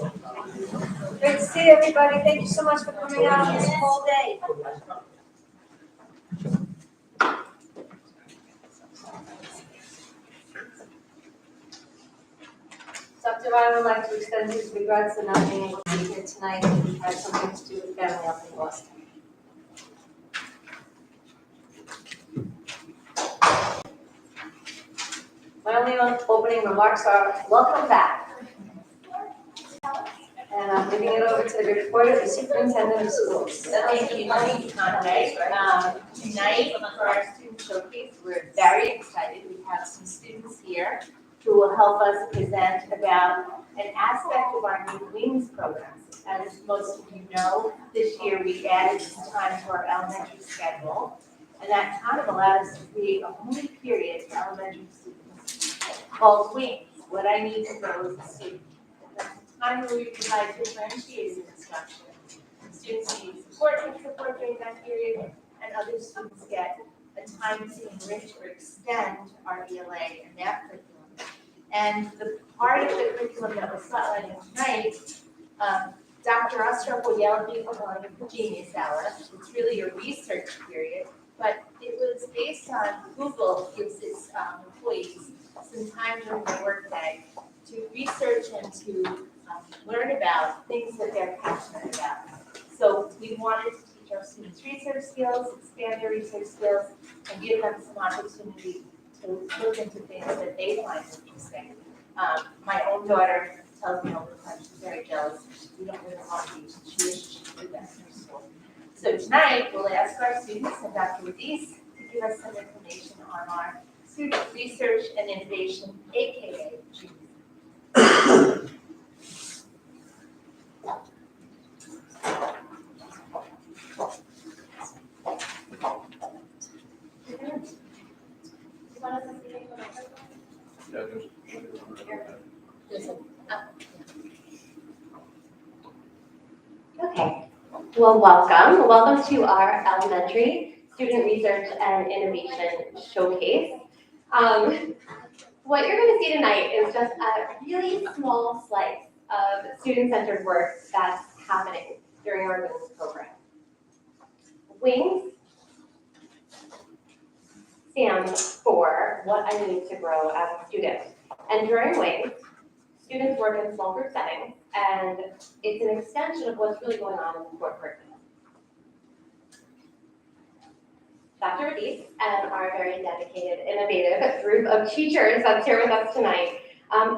Great to see everybody. Thank you so much for coming out on this whole day. Dr. Ryan would like to extend his regrets for not being able to be here tonight. He had something to do with family up in Boston. My only opening remarks are, welcome back. And I'm giving it over to the reporter, the superintendent of schools. Thank you, Conway. Tonight, for our student showcase, we're very excited. We have some students here who will help us present about an aspect of our new WINGS program. As most of you know, this year we added some time to our elementary schedule, and that kind of allowed us to create a whole new period for elementary students called WINGS, What I Need to Grow as a Student. Time where we provide differentiated instruction. Students need support during that period, and other students get a time to enrich or extend our ELA and that curriculum. And the part of the curriculum that we're spotlighting tonight, Dr. Ostrop will yell at me for calling it the Genius Hour. It's really a research period, but it was based on Google gives its employees some time during their workday to research and to learn about things that they're passionate about. So we wanted to teach our students research skills, expand their research skills, and give them some opportunity to look into things that they find interesting. My own daughter tells me all the time she's very jealous. We don't live in Long Beach, and she wishes she could do that in her school. So tonight, we'll ask our students and Dr. Radice to give us some information on our student research and innovation, aka GENIUS. Okay, well, welcome. Welcome to our elementary student research and innovation showcase. What you're going to see tonight is just a really small slice of student-centered work that's happening during our WINGS program. WINGS stands for What I Need to Grow as a Student. And during WINGS, students work in small group settings, and it's an extension of what's really going on in the core curriculum. Dr. Radice and our very dedicated, innovative group of teachers that's here with us tonight,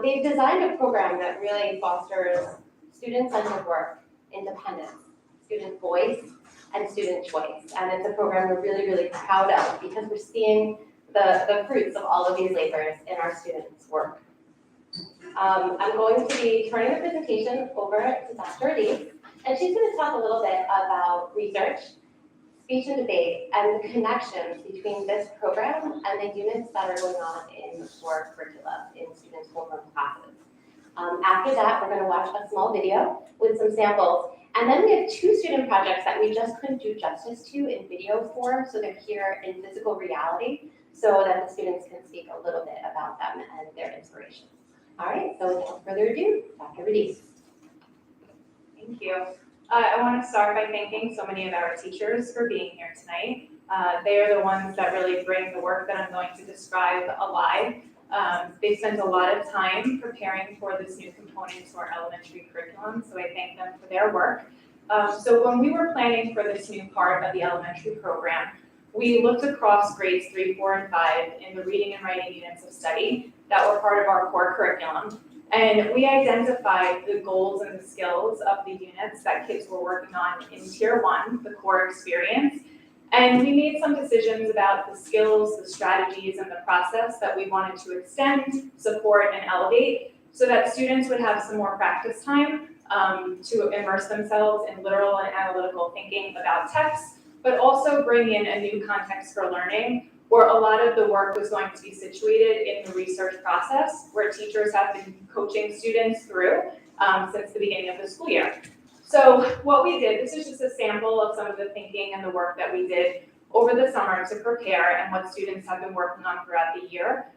they've designed a program that really fosters student-centered work, independence, student voice, and student choice. And it's a program we're really, really proud of because we're seeing the fruits of all of these labors in our students' work. I'm going to be turning the presentation over to Dr. Radice, and she's going to talk a little bit about research, speech and debate, and the connections between this program and the units that are going on in the core curricula in students' homeroom classes. After that, we're going to watch a small video with some samples, and then we have 2 student projects that we just couldn't do justice to in video form, so they're here in physical reality, so that the students can speak a little bit about them and their inspirations. All right, so without further ado, Dr. Radice. Thank you. I want to start by thanking so many of our teachers for being here tonight. They are the ones that really bring the work that I'm going to describe alive. They spent a lot of time preparing for this new component to our elementary curriculum, so I thank them for their work. So when we were planning for this new part of the elementary program, we looked across grades 3, 4, and 5 in the reading and writing units of study that were part of our core curriculum. And we identified the goals and the skills of the units that kids were working on in Tier 1, the core experience. And we made some decisions about the skills, the strategies, and the process that we wanted to extend, support, and elevate so that students would have some more practice time to immerse themselves in literal and analytical thinking about text, but also bring in a new context for learning where a lot of the work was going to be situated in the research process, where teachers have been coaching students through since the beginning of the school year. So what we did, this is just a sample of some of the thinking and the work that we did over the summer to prepare and what students have been working on throughout the year.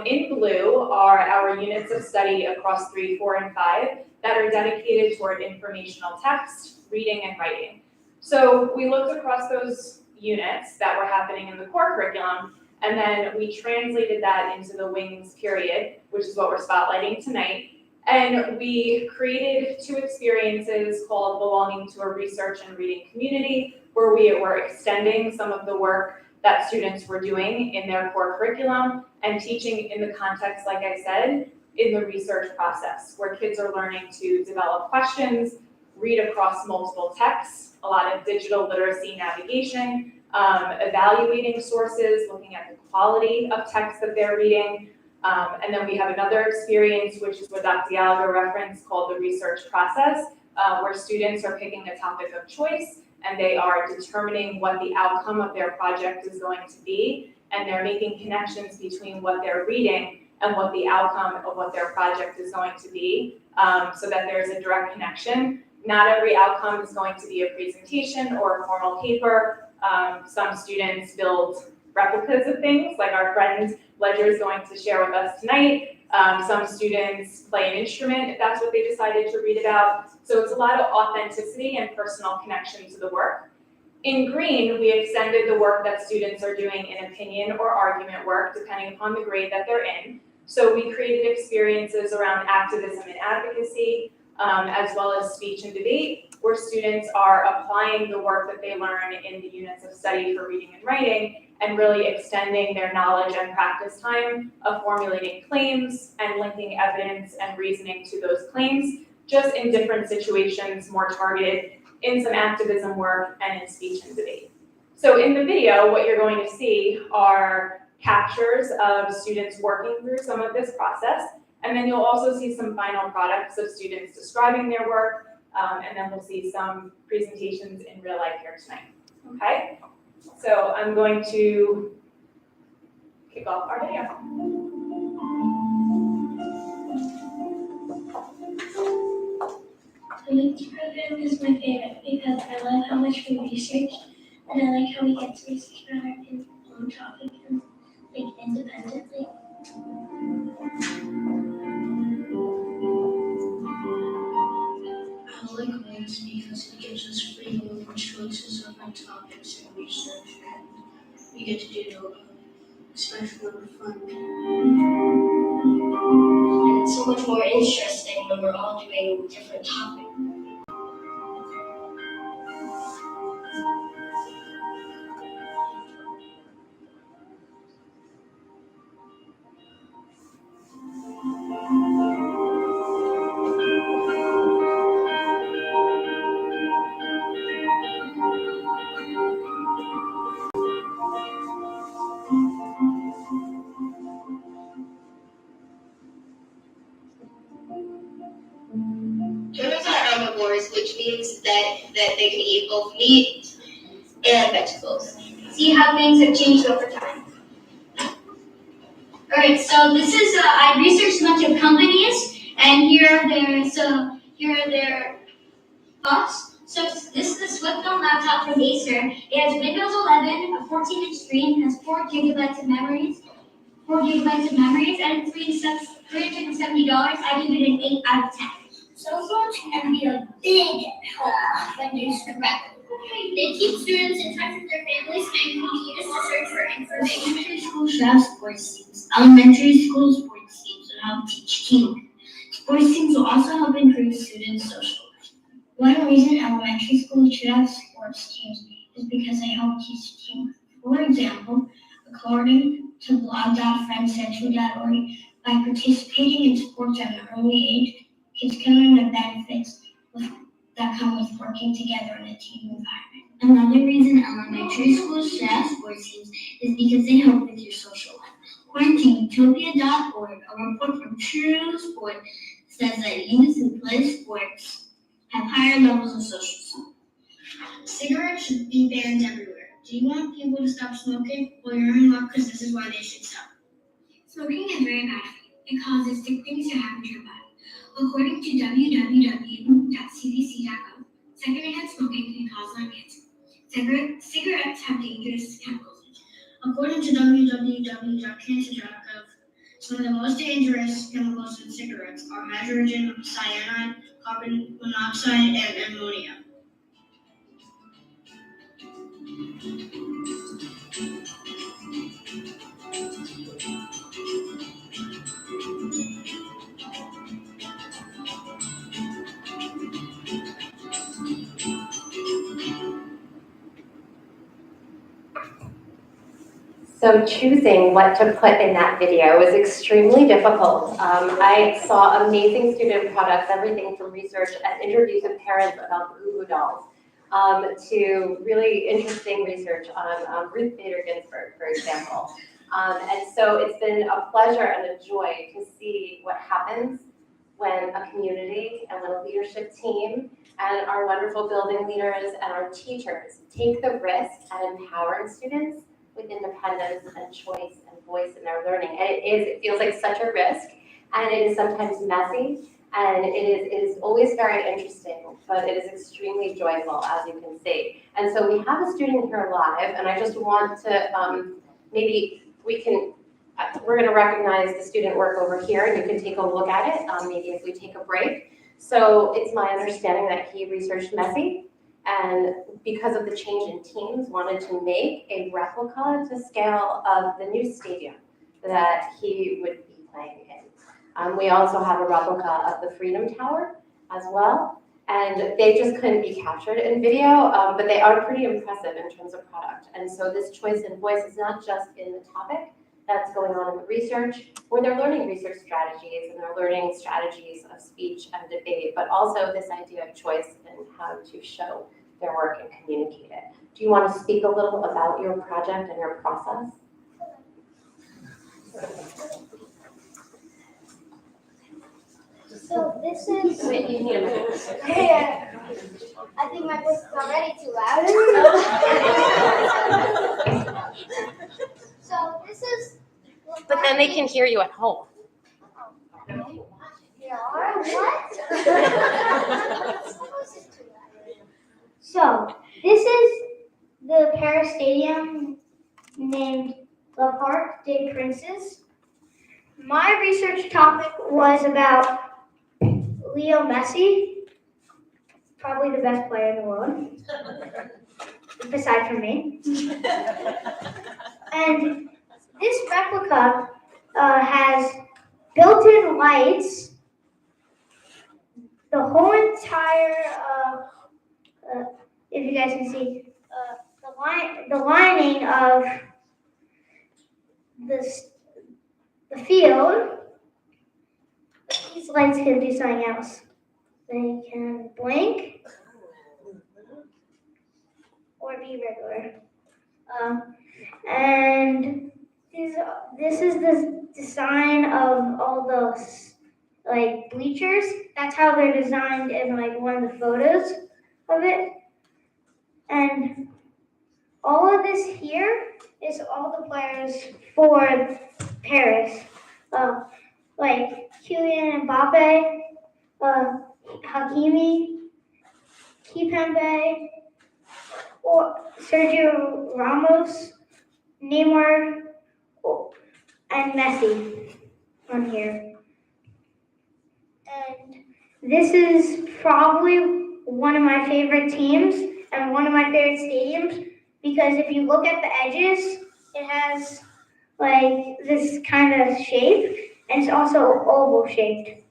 In blue are our units of study across 3, 4, and 5 that are dedicated toward informational text, reading, and writing. So we looked across those units that were happening in the core curriculum, and then we translated that into the wings period, which is what we're spotlighting tonight. And we created 2 experiences called Belonging to a Research and Reading Community, where we were extending some of the work that students were doing in their core curriculum and teaching in the context, like I said, in the research process, where kids are learning to develop questions, read across multiple texts, a lot of digital literacy navigation, evaluating sources, looking at the quality of text that they're reading. And then we have another experience, which is what Dr. Gallagher referenced, called the research process, where students are picking a topic of choice and they are determining what the outcome of their project is going to be, and they're making connections between what they're reading and what the outcome of what their project is going to be, so that there's a direct connection. Not every outcome is going to be a presentation or a formal paper. Some students build replicas of things, like our friend Ledger is going to share with us tonight. Some students play an instrument if that's what they decided to read about. So it's a lot of authenticity and personal connection to the work. In green, we extended the work that students are doing in opinion or argument work, depending upon the grade that they're in. So we created experiences around activism and advocacy, as well as speech and debate, where students are applying the work that they learn in the units of study for reading and writing, and really extending their knowledge and practice time of formulating claims and linking evidence and reasoning to those claims, just in different situations, more targeted in some activism work and in speech and debate. So in the video, what you're going to see are captures of students working through some of this process, and then you'll also see some final products of students describing their work, and then we'll see some presentations in real life here tonight, okay? So I'm going to kick off our video. The Wings program is my favorite because I love how much we research, and I like how we get to research about our own topic and think independently. I like Wings because it gives us freedom of choices of our topics and research, and we get to do special and fun. And it's so much more interesting when we're all doing different topics. Turtles are herbivores, which means that they can eat both meat and vegetables. See how things have changed over time. Alright, so this is, I researched a bunch of companies, and here are their thoughts. So this is the Swiftone laptop from Acer. It has Windows 11, a 14-inch screen, has 4 gigabytes of memories, and it's $370. I give it an 8 out of 10. Cell phones can be a big help when used correctly. They keep students in touch with their families and can be used to search for information. Elementary school should have sports teams. Elementary school sports teams will help teach teamwork. Sports teams will also help improve students' social life. One reason elementary schools should have sports teams is because they help teach teamwork. For example, according to blog.friendcentral.org, by participating in sports at an early age, kids can learn the benefits that come with working together in a team environment. Another reason elementary schools should have sports teams is because they help with your social life. According to utopia.org, a report from True Sport says that youth who play sports have higher levels of social skills. Cigarettes should be banned everywhere. Do you want people to stop smoking? Well, you're in luck because this is why they should stop. Smoking is very bad for you. It causes sick things to happen to your body. According to www.cdc.gov, secondhand smoking can cause lung cancer. Cigarettes have dangerous chemicals. According to www.cancer.gov, Some of the most dangerous chemicals in cigarettes are hydrogen cyanide, carbon monoxide, and ammonia. So choosing what to put in that video was extremely difficult. I saw amazing student products, everything from research and interviews with parents about the Ubu dolls, to really interesting research on Ruth Bader Ginsburg, for example. And so it's been a pleasure and a joy to see what happens when a community and when a leadership team and our wonderful building leaders and our teachers take the risk at empowering students with independence and choice and voice in their learning. And it feels like such a risk, and it is sometimes messy, and it is always very interesting, but it is extremely joyful, as you can see. And so we have a student here live, and I just want to, we're gonna recognize the student work over here, and you can take a look at it, maybe if we take a break. So it's my understanding that he researched Messi, and because of the change in teams, wanted to make a replica to scale of the new stadium that he would be playing in. We also have a replica of the Freedom Tower as well, and they just couldn't be captured in video, but they are pretty impressive in terms of product. And so this choice and voice is not just in the topic that's going on in the research, where they're learning research strategies and they're learning strategies of speech and debate, but also this idea of choice and how to show their work and communicate it. Do you want to speak a little about your project and your process? So this is. Wait, you need a minute. Yeah. I think my voice is already too loud. So this is. But then they can hear you at home. What? So this is the Paris Stadium named Le Parc des Princes. My research topic was about Leo Messi, probably the best player in the world, aside from me. And this replica has built-in lights. The whole entire, if you guys can see, the lining of the field. These lights can do something else. They can blink or be regular. And this is the design of all those bleachers. That's how they're designed in one of the photos of it. And all of this here is all the players for Paris. Kylian Mbappe, Hakimi, Kipembe, or Sergio Ramos, Neymar, and Messi on here. And this is probably one of my favorite teams and one of my favorite stadiums, because if you look at the edges, it has this kind of shape, and it's also oval shaped.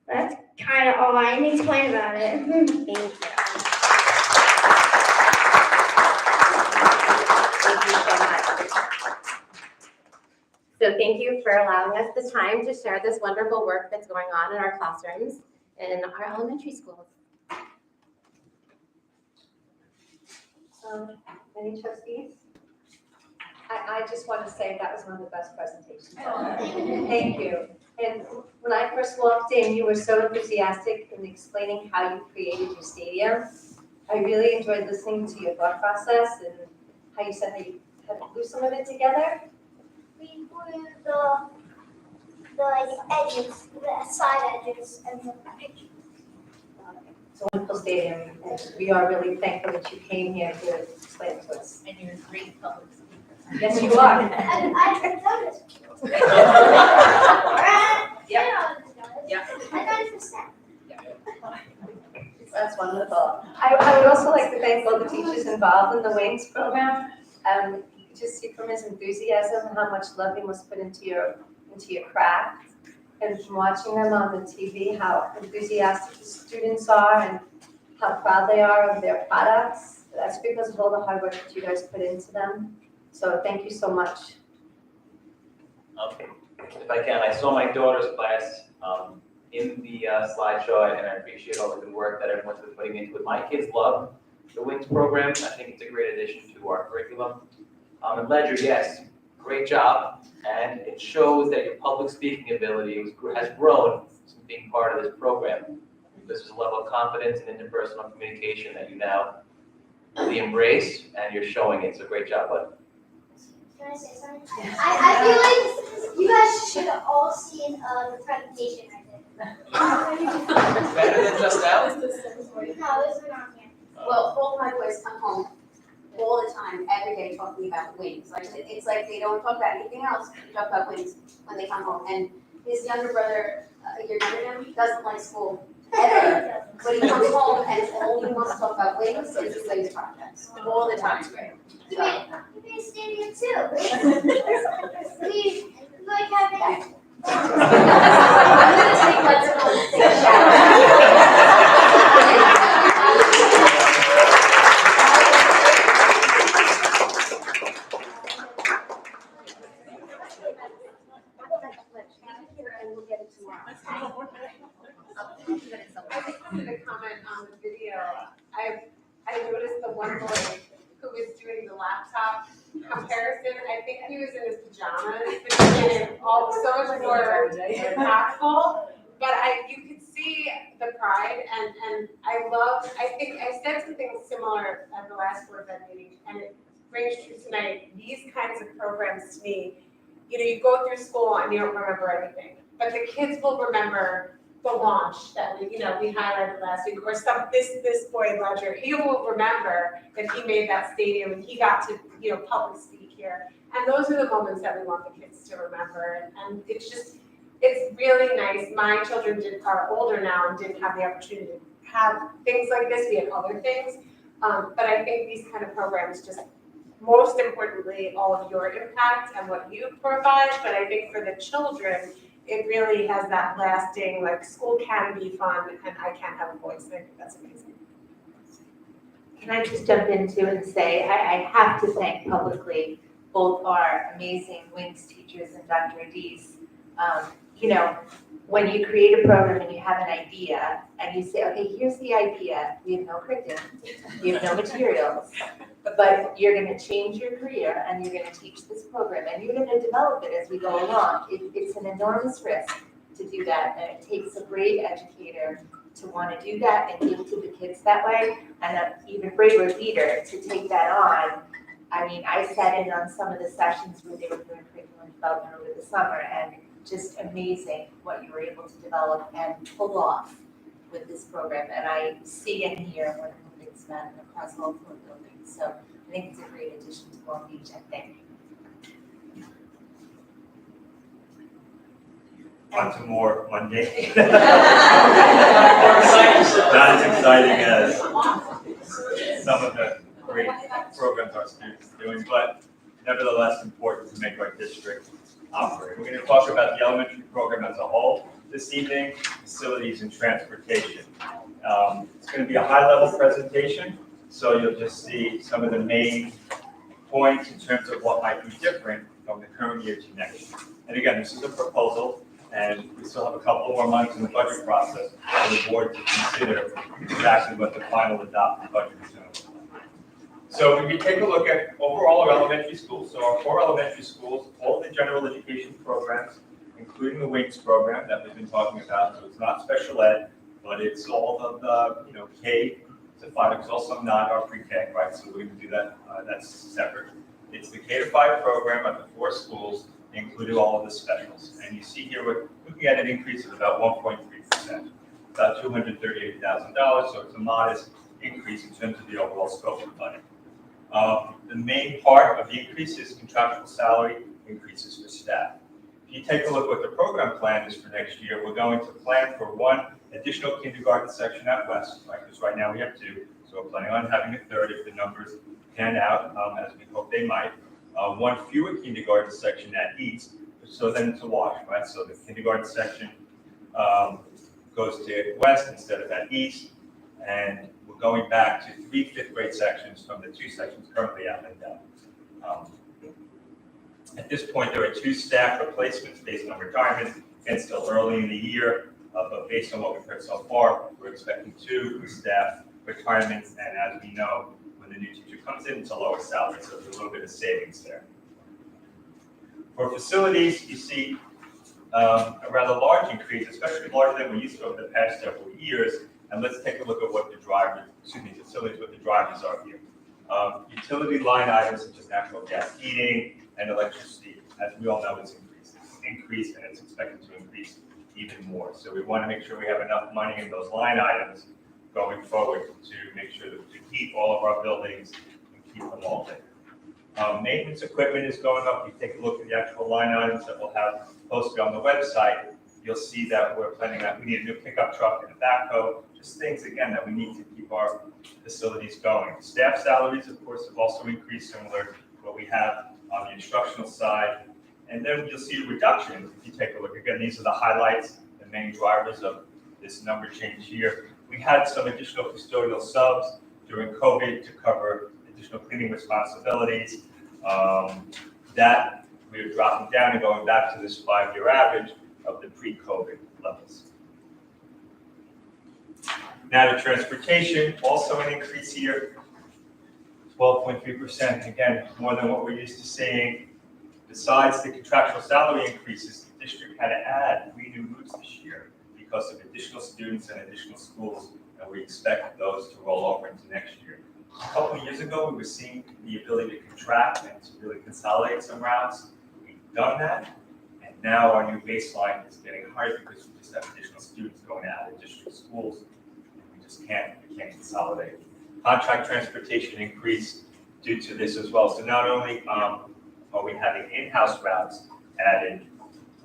That's kind of all I can explain about it. Thank you. Thank you so much. So thank you for allowing us the time to share this wonderful work that's going on in our classrooms in our elementary schools. Any trustees? I just want to say that was one of the best presentations. Thank you. And when I first walked in, you were so enthusiastic in explaining how you created your stadium. I really enjoyed listening to your thought process and how you said how you had to glue some of it together. We glue the edges, the side edges, and the picture. It's a wonderful stadium, and we are really thankful that you came here to explain it to us. And you're a great public speaker. Yes, you are. And I noticed. Yep. I noticed that. That's wonderful. I would also like to thank all the teachers involved in the Wings program. You could just see from his enthusiasm and how much love he must put into your craft. And from watching them on the TV, how enthusiastic the students are and how proud they are of their products. That's because of all the hard work that you guys put into them. So thank you so much. If I can, I saw my daughter's class in the slideshow, and I appreciate all the good work that everyone's been putting into it. My kids love the Wings program. I think it's a great addition to our curriculum. And Ledger, yes, great job. And it shows that your public speaking ability has grown since being part of this program. This is a level of confidence and interpersonal communication that you now really embrace, and you're showing it. So great job, bud. Can I say something? I feel like you guys should have all seen the presentation I did. Better than just now? No, this is not here. Well, both my boys come home all the time, every day, talking about Wings. Like, it's like they don't talk about anything else, they talk about Wings when they come home. And his younger brother, a year younger than him, doesn't like school ever. But he comes home and all he wants to talk about Wings is his Wings projects, all the time. You made a stadium too. We like having. I'm gonna take that to home and take a shower. And we'll get it tomorrow. I just wanted to comment on the video. I noticed the one boy who was doing the laptop comparison. I think he was in his pajamas, which made it all so much more impactful. But you could see the pride, and I think I said something similar at the last board bed meeting, and it rings true tonight. These kinds of programs to me, you go through school and you don't remember anything, but the kids will remember the launch that we highlighted last week, or this boy Ledger, he will remember that he made that stadium and he got to public speak here, and those are the moments that we want the kids to remember, and it's really nice. My children are older now and didn't have the opportunity to have things like this. We had other things, but I think these kind of programs just, most importantly, all of your impact and what you provide, but I think for the children, it really has that lasting, like, school can be fun and I can have a voice, and I think that's amazing. Can I just jump in too and say, I have to thank publicly both our amazing Wings teachers and Dr. Adis. When you create a program and you have an idea and you say, okay, here's the idea, we have no curriculum, we have no materials, but you're gonna change your career and you're gonna teach this program and you're gonna develop it as we go along. It's an enormous risk to do that, and it takes a great educator to wanna do that and give to the kids that way, and an even braver leader to take that on. I mean, I sat in on some of the sessions where they were doing curriculum development over the summer, and just amazing what you were able to develop and pull off with this program. And I see and hear what it's done across all 4 buildings. So I think it's a great addition to Long Beach, I think. On to more Monday. More exciting stuff. Not as exciting as some of the great programs our students are doing, but nevertheless important to make our district operate. We're going to talk about the elementary program as a whole this evening, facilities and transportation. It's going to be a high-level presentation, so you'll just see some of the main points in terms of what might be different from the current year to next year. And again, this is a proposal, and we still have a couple more months in the budget process for the board to consider exactly what the final adopted budget is going to look like. So if you take a look at overall our elementary schools, so our 4 elementary schools, all the general education programs, including the Wings program that we've been talking about, so it's not special ed, but it's all of the, K to 5, it's also not our pre-K, right? So we're going to do that, that's separate. It's the K to 5 program at the 4 schools, including all of the specials. And you see here, we're looking at an increase of about 1.3%, about $238,000, so it's a modest increase in terms of the overall scope of funding. The main part of the increase is contractual salary increases for staff. If you take a look what the program plan is for next year, we're going to plan for one additional kindergarten section at West, right? Because right now we have two, so we're planning on having a third if the numbers pan out, as we hope they might. One fewer kindergarten section at East, so then to wash, right? So the kindergarten section goes to West instead of at East, and we're going back to 3 fifth-grade sections from the 2 sections currently at Lindell. At this point, there are 2 staff replacements based on retirement. Again, still early in the year, but based on what we've heard so far, we're expecting 2 staff retirements, and as we know, when the new teacher comes in, it's a lower salary, so there's a little bit of savings there. For facilities, you see a rather large increase, especially larger than we used to over the past several years. And let's take a look at what the drivers, facilities, what the drivers are here. Utility line items such as natural gas heating and electricity, as we all know, it's increased and it's expected to increase even more. So we want to make sure we have enough money in those line items going forward to make sure that we keep all of our buildings and keep them all there. Maintenance equipment is going up. You take a look at the actual line items that we'll have posted on the website. You'll see that we're planning that we need a new pickup truck and a backhoe, just things, again, that we need to keep our facilities going. Staff salaries, of course, have also increased similar to what we have on the instructional side. And then you'll see reductions if you take a look. Again, these are the highlights, the main drivers of this number change here. We had some additional custodial subs during COVID to cover additional cleaning responsibilities. That we're dropping down and going back to this 5-year average of the pre-COVID levels. Now to transportation, also an increase here, 12.3%. Again, more than what we're used to seeing. Besides the contractual salary increases, the district had to add 3 new routes this year because of additional students and additional schools, and we expect those to roll over into next year. A couple of years ago, we were seeing the ability to contract and to really consolidate some routes. We've done that, and now our new baseline is getting higher because we just have additional students going out of district schools. We just can't consolidate. Contract transportation increased due to this as well. So not only are we having in-house routes added,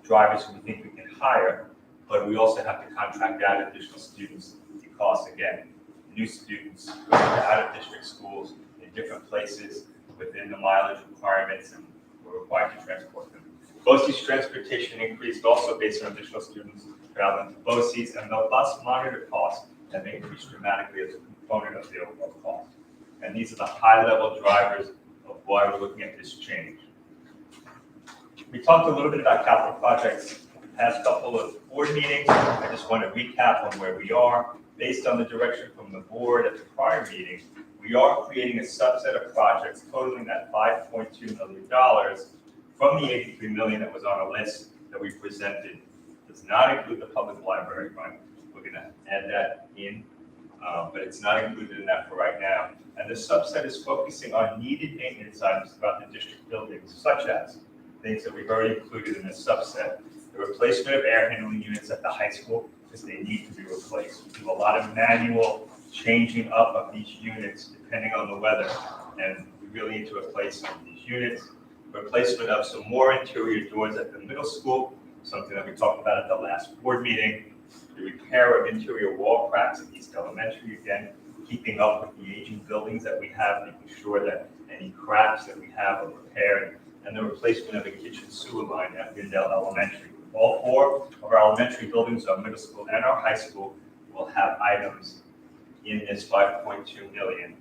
drivers who we think we can hire, but we also have to contract out additional students because, again, new students going to out-of-district schools in different places within the mileage requirements, and we're required to transport them. BOCES transportation increased also based on additional students traveling to BOCES, and the bus monitor costs have increased dramatically as a component of the overall cost. And these are the high-level drivers of why we're looking at this change. We talked a little bit about capital projects in the past couple of board meetings. I just want to recap on where we are. Based on the direction from the board at the prior meeting, we are creating a subset of projects totaling that $5.2 million from the $83 million that was on a list that we presented. Does not include the public library, right? We're going to add that in, but it's not included in that for right now. And the subset is focusing on needed maintenance items throughout the district buildings, such as things that we've already included in this subset. The replacement of air handling units at the high school, because they need to be replaced. We do a lot of manual changing up of these units depending on the weather, and we really need to replace some of these units. Replacement of some more interior doors at the middle school, something that we talked about at the last board meeting. The repair of interior wall cracks at East Elementary, again, keeping up with the aging buildings that we have, making sure that any cracks that we have are repaired, and the replacement of a kitchen sewer line at Lindell Elementary. All 4 of our elementary buildings, our middle school and our high school, will have items in this $5.2 million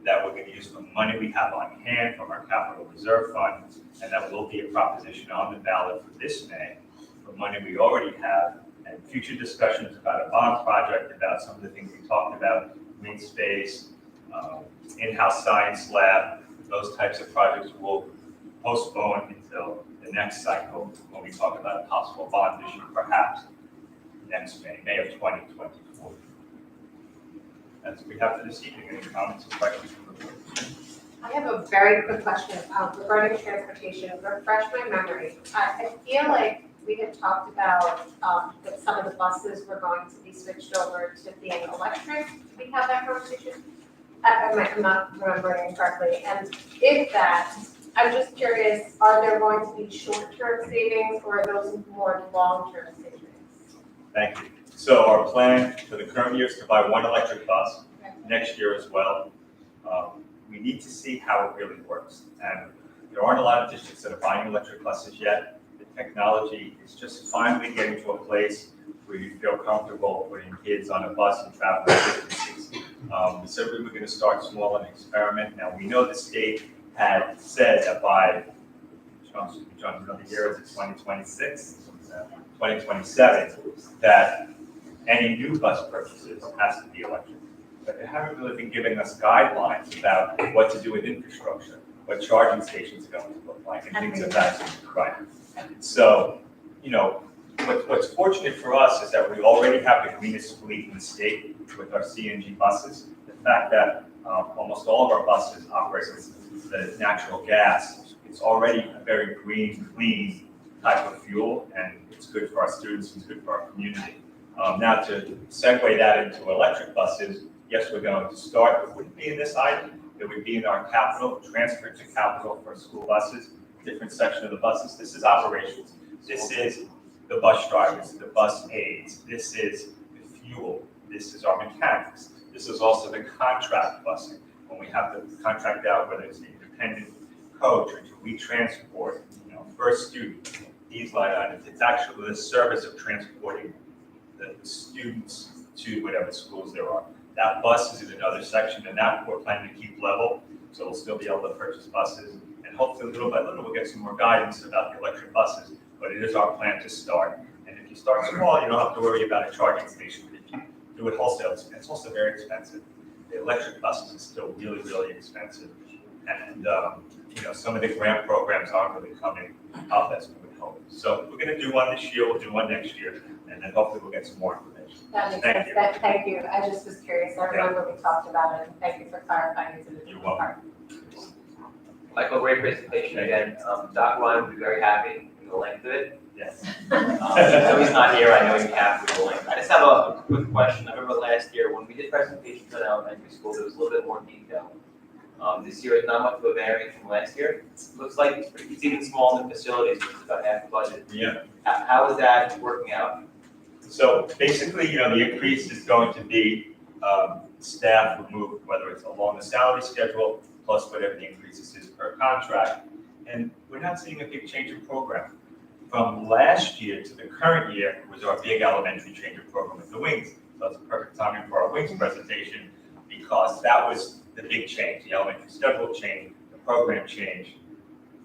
that we're going to use from money we have on hand from our capital reserve fund, and that will be a proposition on the ballot for this May for money we already have, and future discussions about a bond project, about some of the things we talked about, green space, in-house science lab. Those types of projects will postpone until the next cycle when we talk about a possible bond issue, perhaps next May of 2024. That's what we have for this evening. Any comments or questions from the board? I have a very quick question regarding transportation. Refresh my memory. I feel like we had talked about that some of the buses were going to be switched over to being electric. Did we have that conversation? I'm not remembering it correctly, and if that, I'm just curious, are there going to be short-term savings or are those more long-term savings? Thank you. So our plan for the current year is to buy one electric bus, next year as well. We need to see how it really works. And there aren't a lot of districts that are buying electric buses yet. The technology is just finally getting to a place where you feel comfortable putting kids on a bus and traveling distances. We said we were going to start small and experiment. Now, we know the state had said that by, another year, is it 2026? 2027, that any new bus purchases has to be electric. But they haven't really been giving us guidelines about what to do with infrastructure, what charging stations are going to look like, and things of that sort. Right. So, what's fortunate for us is that we already have the greenest fleet in the state with our CNG buses. The fact that almost all of our buses operate with the natural gas, it's already a very green, clean type of fuel, and it's good for our students, it's good for our community. Now to segue that into electric buses, yes, we're going to start, it wouldn't be in this item, it would be in our capital, transfer to capital for school buses, different section of the buses. This is operations. This is the bus drivers, the bus aides, this is the fuel, this is our mechanics, this is also the contract busing, when we have to contract out whether it's the independent coach or do we transport, first student, these line items. It's actually the service of transporting the students to whatever schools there are. That bus is in another section, and that we're planning to keep level, so we'll still be able to purchase buses. And hopefully, little by little, we'll get some more guidance about the electric buses. But it is our plan to start. And if you start small, you don't have to worry about a charging station. But if you do it wholesale, it's also very expensive. The electric buses is still really, really expensive. And some of the grant programs aren't really coming up as we would hope. So we're going to do one this year, we'll do one next year, and then hopefully we'll get some more information. That makes Thank sense. you. Thank you. I just was curious. I remember we talked about it. Thank you for clarifying it to the You're welcome. Michael, great presentation again. Dr. Ryan will be very happy with the length of it. Yes. So he's not here, I know he's happy with the length. I just have a quick question. I remember last year when we did presentations in elementary school, there was a little bit more detail. This year is not much of a variance from last year. Looks like it's even small in the facilities, which is about half the budget. Yeah. How is that working out? So basically, the increase is going to be staff removed, whether it's along the salary schedule, plus whatever the increases is per contract. And we're not seeing a big change in program. From last year to the current year was our big elementary change of program with the wings. So it's a perfect timing for our wings presentation because that was the big change, the elementary schedule change, the program change.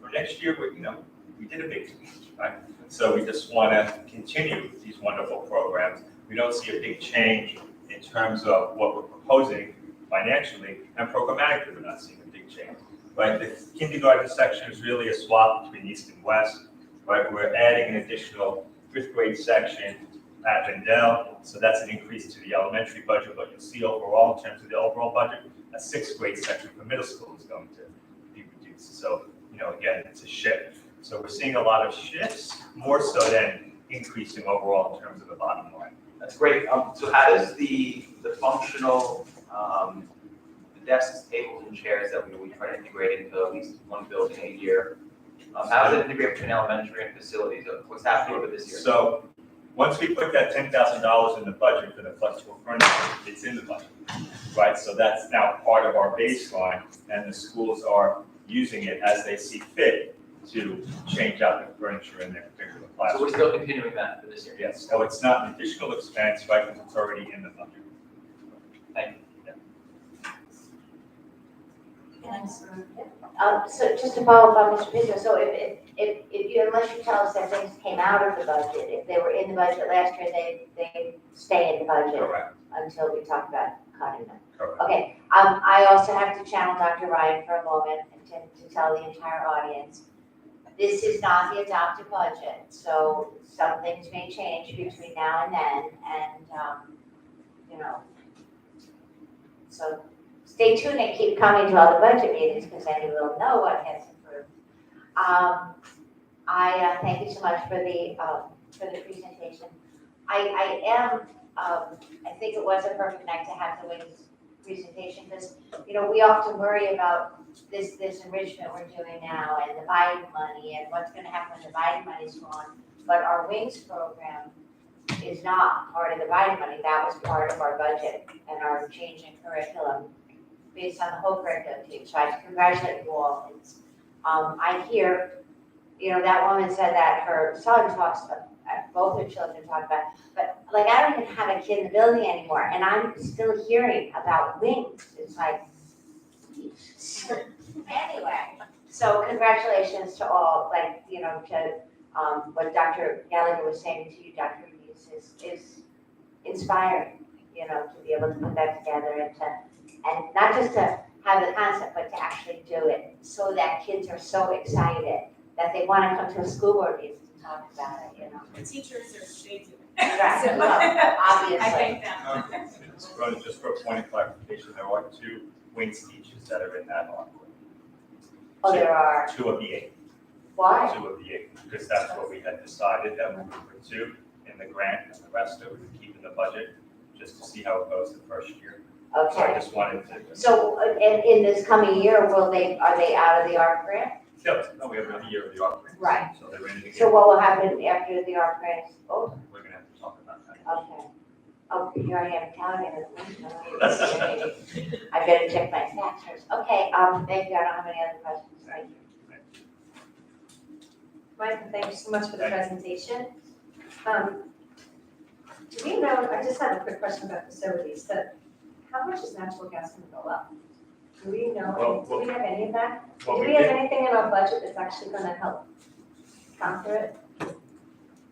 For next year, we did a big change, right? So we just want to continue these wonderful programs. We don't see a big change in terms of what we're proposing financially, and programmatically, we're not seeing a big change. Right? The kindergarten section is really a swap between East and West. Right? We're adding an additional fifth grade section at Vendel, so that's an increase to the elementary budget, but you'll see overall, in terms of the overall budget, a sixth grade section for middle school is going to be reduced. So, again, it's a shift. So we're seeing a lot of shifts, more so than increasing overall in terms of the bottom line. That's great. So how does the functional the desks, tables, and chairs that we try to integrate into at least one building a year, how does it integrate between elementary and facilities? What's happening with this year? So once we put that $10,000 in the budget for the flexible furniture, it's in the budget, right? So that's now part of our baseline, and the schools are using it as they see fit to change out the furniture in their particular classroom. So we're still continuing that for this year? Yes, so it's not an additional expense, right, because it's already in the budget. Thank you. So just to follow up on Mr. Pinto, so if you, unless you tell us that things came out of the budget, if they were in the budget last year, they stay in the budget Correct. until we talk about cutting them. Correct. Okay, I also have to channel Dr. Ryan for a moment and to tell the entire audience, this is not the adopted budget, so some things may change between now and then, and, so stay tuned and keep coming to all the budget meetings, because then you will know what has improved. I thank you so much for the presentation. I think it was a perfect night to have the wings presentation, because, you know, we often worry about this enrichment we're doing now and the Biden money and what's gonna happen when the Biden money's gone. But our WINGS program is not part of the Biden money. That was part of our budget and our change in curriculum based on the whole curriculum team. So I congratulate you all. I hear, you know, that woman said that her son talks, both her children talk about, but like I don't even have a kid in the building anymore, and I'm still hearing about WINGS. It's like, anyway. So congratulations to all, like, you know, to what Dr. Gallagher was saying to you, Dr. Reese, is inspiring, you know, to be able to put that together and not just to have the concept, but to actually do it, so that kids are so excited that they want to come to a school board meeting to talk about it, you know. The teachers they do. Right, So, well, obviously. I thank them. Just for a point of clarification, there are 2 WINGS teachers that are in that office. Oh, there are. 2 of the 8. Why? 2 of the 8, because that's what we had decided, that we would put 2 in the grant, and the rest of it we would keep in the budget, just to see how it goes the first year. So I Okay. just wanted to. So in this coming year, are they out of the ARP grant? Yep, no, we have another year of the ARP grant. Right. So they're in it again. So what will happen after the ARP grant is over? We're gonna have to talk about that. Okay. Oh, here I am telling you. I better check my taxes. Okay, thank you. I don't have any other questions. Thank you. Mike, thank you so much for the presentation. Do we know, I just have a quick question about facilities, that how much is natural gas gonna go up? Do we know, do we have any of that? Do we have anything in our budget that's actually gonna help counter it?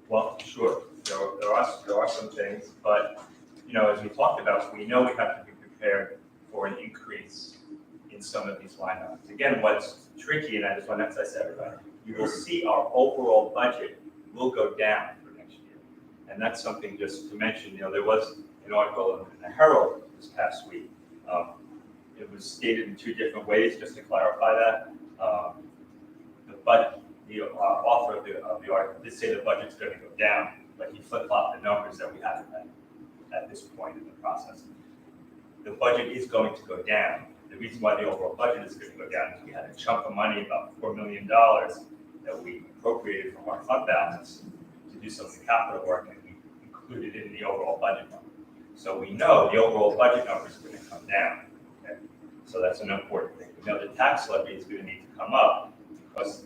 Well, sure, there are some things, but, you know, as we talked about, we know we have to be prepared for an increase in some of these line items. Again, what's tricky, and I just want to emphasize to everybody, you will see our overall budget will go down for next year. And that's something just to mention, you know, there was an article in the Herald this past week. It was stated in 2 different ways, just to clarify that. The author of the article did say the budget's going to go down, but he flip-flopped the numbers that we have at this point in the process. The budget is going to go down. The reason why the overall budget is going to go down is we had a chunk of money, about $4 million, that we appropriated from our fund balance to do some of the capital work, and we included it in the overall budget number. So we know the overall budget number is going to come down. Okay? So that's an important thing. We know the tax levy is going to need to come up because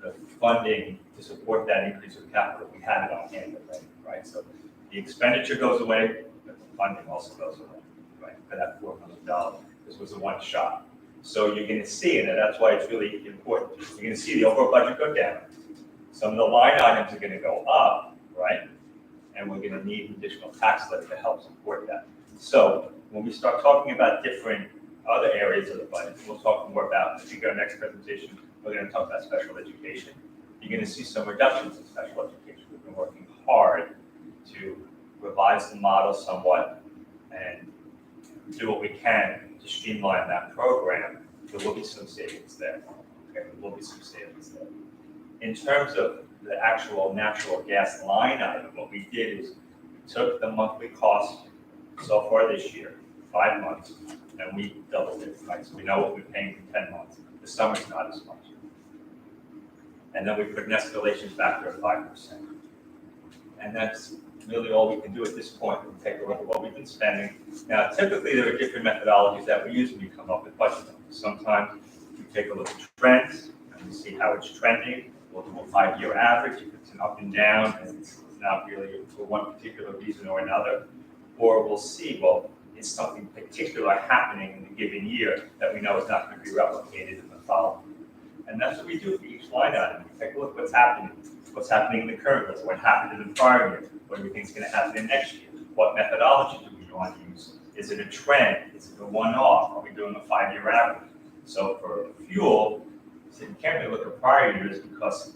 the funding to support that increase of capital, we have it on hand already, right? So the expenditure goes away, but the funding also goes away, right? For that $4 million. This was a one shot. So you're going to see it, and that's why it's really important. You're going to see the overall budget go down. Some of the line items are going to go up, right? And we're going to need additional tax levy to help support that. So when we start talking about different other areas of the budget, we'll talk more about, if you go next presentation, we're going to talk about special education. You're going to see some reductions in special education. We've been working hard to revise the model somewhat and do what we can to streamline that program. There will be some savings there. Okay, there will be some savings there. In terms of the actual natural gas line item, what we did is we took the monthly cost so far this year, 5 months, and we doubled it, right? So we know what we're paying for 10 months. The summer's not as much. And then we put an escalation factor of 5%. And that's really all we can do at this point. We take a look at what we've been spending. Now, typically there are different methodologies that we use when we come up with budget numbers. Sometimes we take a look at trends and we see how it's trending. We'll do a 5-year average if it's an up and down and it's not really for one particular reason or another. Or we'll see, well, is something particular happening in the given year that we know is not going to be replicated in the following year. And that's what we do for each line item. We take a look at what's happening in the current year, what happened in the prior year, what do we think is going to happen in next year, what methodology do we want to use? Is it a trend? Is it a one-off? Are we doing a 5-year average? So for fuel, so you can't really look at prior years because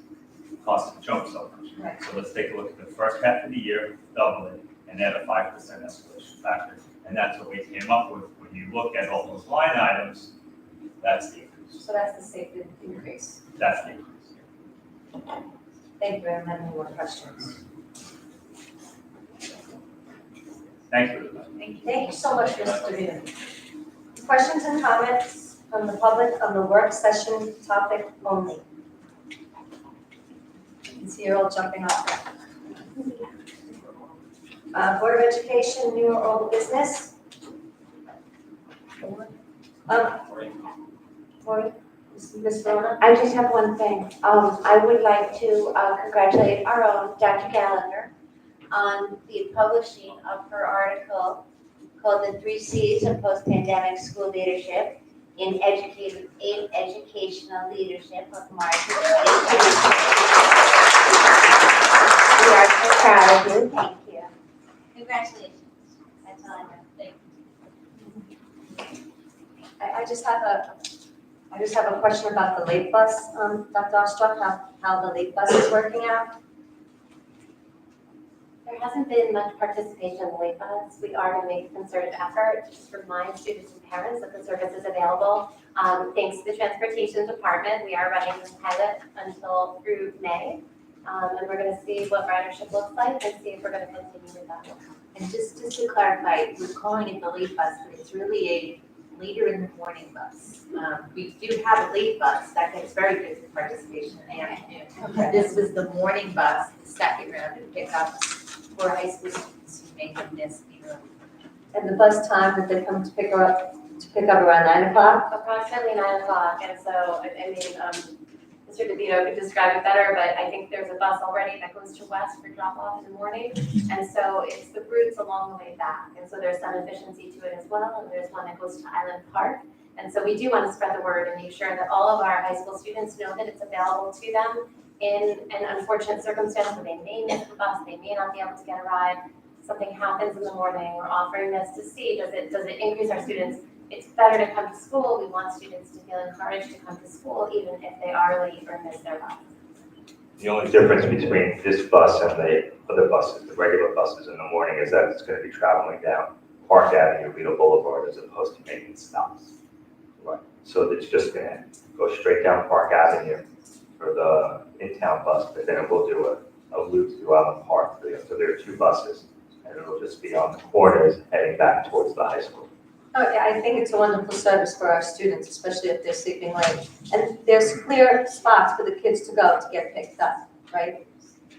the cost has jumped so much. Right. So let's take a look at the first half of the year, double it, and add a 5% escalation factor. And that's what we came up with. When you look at all those line items, that's the increase. So that's the safe increase. That's the increase. Thank you, I don't have any more questions. Thank you. Thank you so much, Mr. Devine. questions and comments from the public on the work session topic only. You can see you're all jumping off there. Board of Education, new or old business? Maureen, Ms. Rona? I just have one thing. I would like to congratulate our own Dr. Gallagher on the publishing of her article called The 3 C's of Post-Pandemic School Leadership in Educational Leadership of March 2022. We are so proud of you. Thank you. Congratulations. That's all I have. Thank you. I just have a question about the late bus, Dr. Ostrov, how the late bus is working out. There hasn't been much participation in the late bus. We are going to make a concerted effort to just remind students and parents that the service is available. Thanks to the transportation department, we are running this pilot until through May. And we're going to see what ridership looks like and see if we're going to continue with that. And just to clarify, we're calling it the late bus, but it's really a later in the morning bus. We do have a late bus that gets very good participation in the afternoon. This was the morning bus, the second round of pickups for high school students who may have missed the early. And the bus time that they come to pick up around 9 o'clock? Approximately 9 o'clock, and so, Mr. DeVito could describe it better, but I think there's a bus already that goes to West for drop-off in the morning, and so it's the routes along the way back, and so there's some efficiency to it as well, and there's one that goes to Island Park, and so we do want to spread the word and make sure that all of our high school students know that it's available to them in an unfortunate circumstance where they may miss the bus, they may not be able to get a ride, something happens in the morning, we're offering this to see, does it increase our students? It's better to come to school. We want students to feel encouraged to come to school, even if they are late or miss their bus. The only difference between this bus and the other buses, the regular buses in the morning, is that it's going to be traveling down Park Avenue, Vito Boulevard, as opposed to making stops. Right. So it's just going to go straight down Park Avenue for the in-town bus, but then it will do a loop through Island Park. So there are 2 buses, and it'll just be on the corners heading back towards the high school. Oh, yeah, I think it's a wonderful service for our students, especially if they're sleeping late. And there's clear spots for the kids to go to get picked up, right?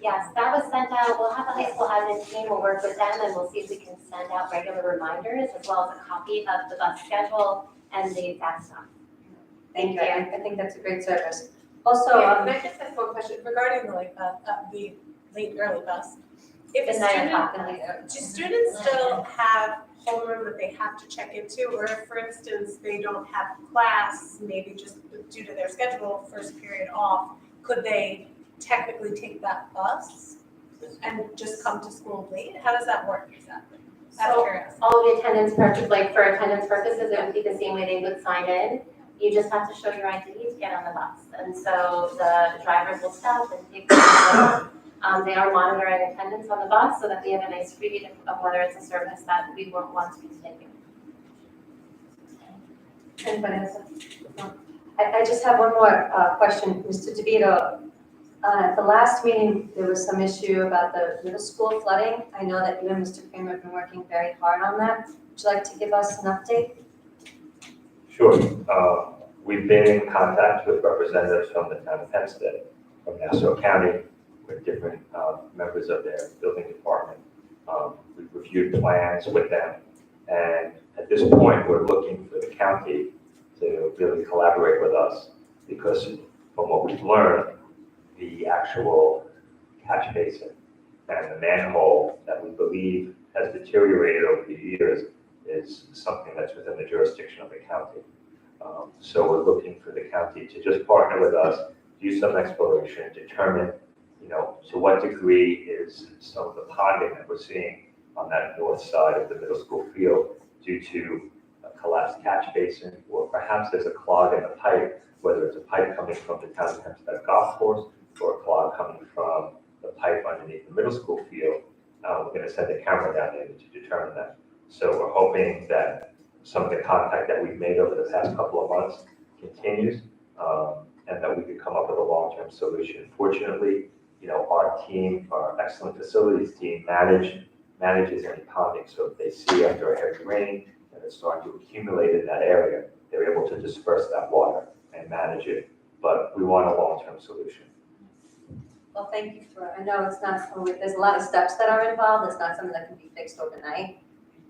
Yes, that was sent out. We'll have a high school admin team. We'll work with them and we'll see if we can send out regular reminders as well as a copy of the bus schedule and the exact stop. Thank you. I think that's a great service. Also, Can I just ask one question regarding the late early bus? If a The 9 student, o'clock. do students still have homeroom that they have to check into, or if, for instance, they don't have class, maybe just due to their schedule, first period off, could they technically take that bus and just come to school late? How does that work exactly? Out of So curiosity. all the attendance purposes, like for attendance purposes, it would be the same way they would sign in. You just have to show your ID to get on the bus. And so the drivers will stop and take them. They are monitoring attendance on the bus so that we have a nice read of whether it's a service that we won't want to continue. Anybody else? No. I just have one more question, Mr. DeVito. At the last meeting, there was some issue about the middle school flooding. I know that you and Mr. Kramer have been working very hard on that. Would you like to give us an update? Sure. We've been in contact with representatives from the town of Hempstead, from Nassau County, with different members of their building department. We've reviewed plans with them, and at this point, we're looking for the county to really collaborate with us, because from what we've learned, the actual catch basin and the manhole that we believe has deteriorated over the years is something that's within the jurisdiction of the county. So we're looking for the county to just partner with us, do some exploration, determine, to what degree is some of the ponding that we're seeing on that north side of the middle school field due to a collapsed catch basin, or perhaps there's a clog in the pipe, whether it's a pipe coming from the town of Hempstead golf course or a clog coming from the pipe underneath the middle school field. We're going to send a camera down there to determine that. So we're hoping that some of the contact that we've made over the past couple of months continues, and that we could come up with a long-term solution. Fortunately, our team, our excellent facilities team, manages any ponding. So if they see after a heavy rain that is starting to accumulate in that area, they're able to disperse that water and manage it. But we want a long-term solution. Well, thank you for, I know it's not, there's a lot of steps that are involved, it's not something that can be fixed overnight.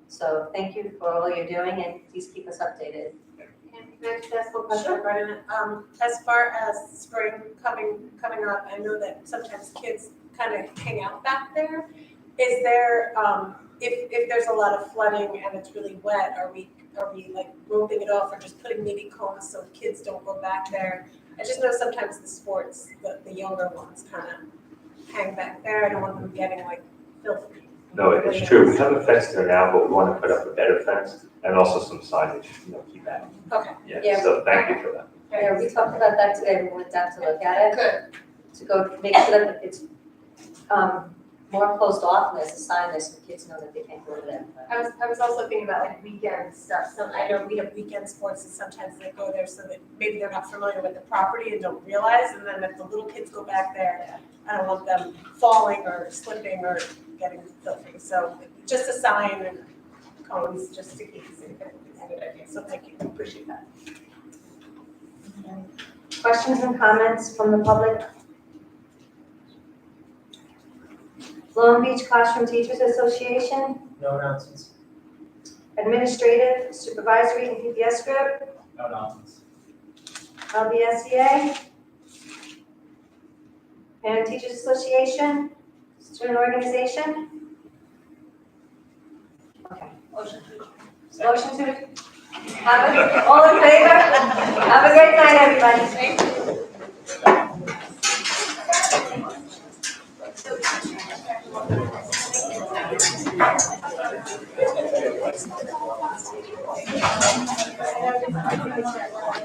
So thank you for all you're doing, and please keep us updated. And can I just ask one question, Brennan? As far as spring coming up, I know that sometimes kids kind of hang out back there. Is there, if there's a lot of flooding and it's really wet, are we like roping it off or just putting maybe cones so kids don't go back there? I just know sometimes the sports, the younger ones kind of hang back there. I don't want them getting like filthy. No, it's true. We have a fence there now, but we want to put up a better fence and also some signage, keep that. Okay. Yeah. So thank you for that. Yeah, we talked about that today when we went down to look at it. Good. To go make sure that it's more closed off, and there's a sign there so the kids know that they can't go there. I was also thinking about like weekend stuff. So I know we have weekend sports and sometimes they go there so that maybe they're not familiar with the property and don't realize. And then if the little kids go back there, I don't want them falling or slipping or getting filthy. So just a sign and cones just to keep it safe. I think it's a good idea. So thank you. I appreciate that. Questions and comments from the public? Long Beach Classroom Teachers Association, No announcements. Administrative, Supervisory, and PBS Group, No announcements. LBSDA, Parent Teachers Association, Student Organization. Okay. Motion to, all in favor? Have a great night, everybody. Thank you. Thank you.